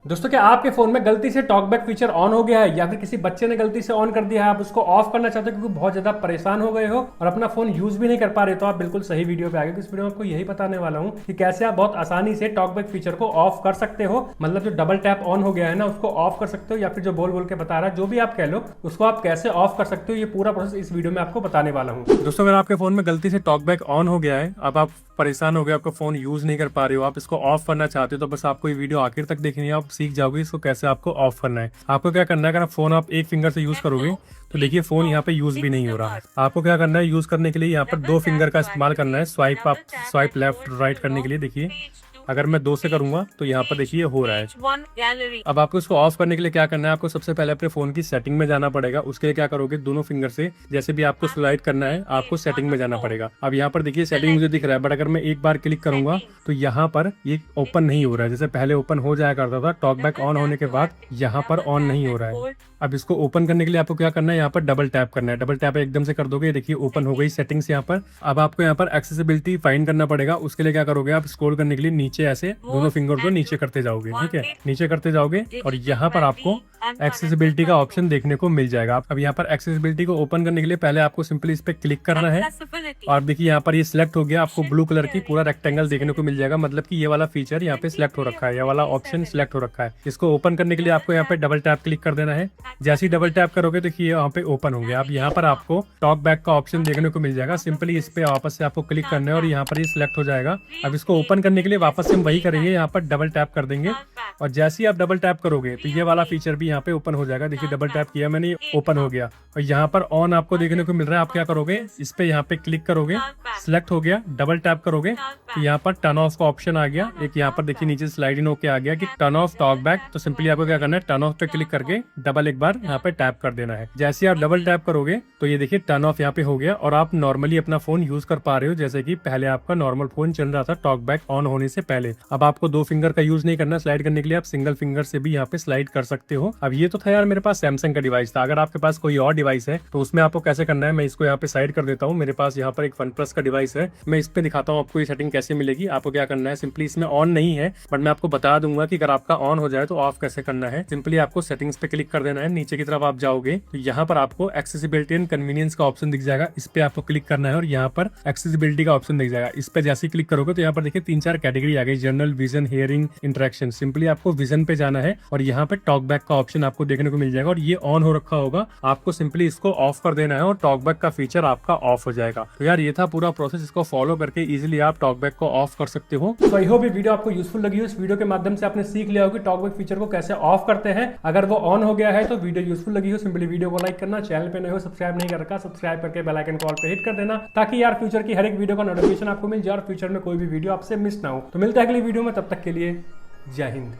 दोस्तों क्या आपके फोन में गलती से टॉकबैक फीचर ऑन हो गया है या फिर किसी बच्चे ने गलती से ऑन कर दिया है, आप उसको ऑफ करना चाहते हो क्योंकि बहुत ज्यादा परेशान हो गए हो और अपना फोन यूज भी नहीं कर पा रहे, तो आप बिल्कुल सही वीडियो पे आ गए। इस वीडियो में आपको यही बताने वाला हूं कि कैसे आप बहुत आसानी से टॉकबैक फीचर को ऑफ कर सकते हो। मतलब जो डबल टैप ऑन हो गया है ना, उसको ऑफ कर सकते हो, या फिर जो बोल बोल के बता रहा है जो भी आप कह लो, उसको आप कैसे ऑफ कर सकते हो, ये पूरा प्रोसेस इस वीडियो में आपको बताने वाला हूँ। दोस्तों अगर आपके फोन में गलती से टॉकबैक ऑन हो गया है, अब आप परेशान हो गए, आपका फोन यूज नहीं कर पा रहे हो, आप इसको ऑफ करना चाहते हो, तो बस आपको ये वीडियो आखिर तक देखनी है। आप सीख जाओगे इसको कैसे आपको ऑफ करना है। आपको क्या करना है, अगर आप फोन आप एक फिंगर से यूज करोगे तो देखिए फोन यहाँ पे यूज भी नहीं हो रहा है। आपको क्या करना है, यूज करने के लिए यहाँ पर दो फिंगर का इस्तेमाल करना है, swipe up swipe left right करने के लिए। देखिए अगर मैं दो से करूंगा तो यहाँ पर देखिए हो रहा है। अब आपको इसको ऑफ करने के लिए क्या करना है, आपको सबसे पहले अपने फोन की सेटिंग में जाना पड़ेगा। उसके लिए क्या करोगे, दोनों फिंगर से जैसे भी आपको स्लाइड करना है, आपको सेटिंग में जाना पड़ेगा। अब यहाँ पर देखिए सेटिंग मुझे दिख रहा है, बट अगर मैं एक बार क्लिक करूंगा तो यहाँ पर ये ओपन नहीं हो रहा है। जैसे पहले ओपन हो जाया करता था टॉकबैक ऑन होने के बाद, यहाँ पर ऑन नहीं हो रहा है। अब इसको ओपन करने के लिए आपको क्या करना है, यहाँ पर डबल टैप करना है। डबल टैप एकदम से कर दोगे, देखिए ओपन हो गई सेटिंग्स यहाँ पर। अब आपको यहाँ पर एक्सेसिबिलिटी फाइंड करना पड़ेगा। उसके लिए क्या करोगे, आप स्क्रॉल करने के लिए नीचे ऐसे दोनों फिंगर को नीचे करते जाओगे, ठीक है, नीचे करते जाओगे और यहाँ पर आपको एक्सेसिबिलिटी का ऑप्शन देखने को मिल जाएगा। अब यहाँ पर एक्सेसिबिलिटी को ओपन करने के लिए पहले आपको सिंपली इस पे क्लिक करना है और देखिए यहाँ पर ये सिलेक्ट हो गया। आपको ब्लू कलर की पूरा रेक्टेंगल देखने को मिल जाएगा, मतलब कि ये वाला फीचर यहाँ पे सिलेक्ट हो रखा है, ये वाला ऑप्शन सिलेक्ट हो रखा है। इसको ओपन करने के लिए आपको यहाँ पे डबल टैप क्लिक कर देना है। जैसे ही डबल टैप करोगे देखिए यहाँ पे ओपन हो गया। अब यहाँ पर आपको टॉक बैक का ऑप्शन देखने को मिल जाएगा, सिंपली इस पे वापस से आपको क्लिक करना है और यहाँ पर ये सिलेक्ट हो जाएगा। अब इसको ओपन करने के लिए वापस से हम वही करेंगे, यहाँ पर डबल टैप कर देंगे और जैसे ही आप डबल टैप करोगे तो ये वाला फीचर भी यहाँ पे ओपन हो जाएगा। देखिए डबल टैप किया मैंने, ओपन हो गया और यहाँ पर ऑन आपको देखने को मिल रहा है। आप क्या करोगे, इस पे यहाँ पे क्लिक करोगे, सिलेक्ट हो गया, डबल टैप करोगे तो यहाँ पर टर्न ऑफ का ऑप्शन आ गया। एक यहाँ पर देखिए नीचे स्लाइड इन होके आ गया कि टर्न ऑफ टॉक बैक। तो सिंपली आपको क्या करना है, टर्न ऑफ पे क्लिक करके डबल एक बार यहाँ पे टैप कर देना है। जैसे आप डबल टैप करोगे तो ये देखिए टर्न ऑफ यहाँ पे हो गया और आप नॉर्मली अपना फोन यूज कर पा रहे हो, जैसे कि पहले आपका नॉर्मल फोन चल रहा था टॉक बैक ऑन होने से पहले। अब आपको दो फिंगर का यूज नहीं करना, स्लाइड करने के लिए आप सिंगल फिंगर से भी यहाँ पे स्लाइड कर सकते हो। अब ये तो था यार मेरे पास सैमसंग का डिवाइस था, अगर आपके पास कोई और डिवाइस है तो उसमें आपको कैसे करना है, मैं इसको यहाँ पे साइड कर देता हूँ। मेरे पास यहाँ पर एक वन प्लस का डिवाइस है, मैं इस पे दिखाता हूँ आपको ये सेटिंग कैसे मिलेगी। आपको क्या करना है, सिंपली इसमें ऑन नहीं है बट मैं आपको बता दूंगा कि अगर आपका ऑन हो जाए तो ऑफ कैसे करना है। सिंपली आपको सेटिंग्स पे क्लिक कर देना है, नीचे की तरफ आप जाओगे तो यहाँ पर आपको एक्सेसिबिलिटी एंड कन्वीनियंस का ऑप्शन दिख जाएगा, इस पे आपको क्लिक करना है और यहाँ पर एक्सेसिबिलिटी का ऑप्शन दिख जाएगा। इस पे जैसे ही क्लिक करोगे तो यहाँ पर देखिए 3-4 कैटेगरी आ गई, general, vision, hearing, interaction. Simply आपको विजन पे जाना है और यहाँ पे टॉक बैक का ऑप्शन आपको देखने को मिल जाएगा और ये ऑन हो रखा होगा, आपको सिंपली इसको ऑफ कर देना है और टॉक बैक का फीचर आपका ऑफ हो जाएगा। तो यार ये था पूरा प्रोसेस, इसको फॉलो करके इजीली आप टॉक बैक को ऑफ कर सकते हो। तो आई होप ये वीडियो आपको यूजफुल लगी हो। इस वीडियो के माध्यम से आपने सीख लिया हो कि टॉक बैक फीचर को कैसे ऑफ करते हैं। अगर वो ऑन हो गया है तो वीडियो यूजफुल लगी हो, सिंपली वीडियो को लाइक करना, चैनल पे नए हो सब्सक्राइब नहीं कर रखा सब्सक्राइब करके बेल आइकन कॉल पे हिट कर देना, ताकि यार फ्यूचर की हर एक वीडियो का नोटिफिकेशन आपको मिल जाए और फ्यूचर में कोई भी वीडियो आपसे मिस ना हो। तो मिलता है अगली वीडियो में, तब तक के लिए जय हिंद।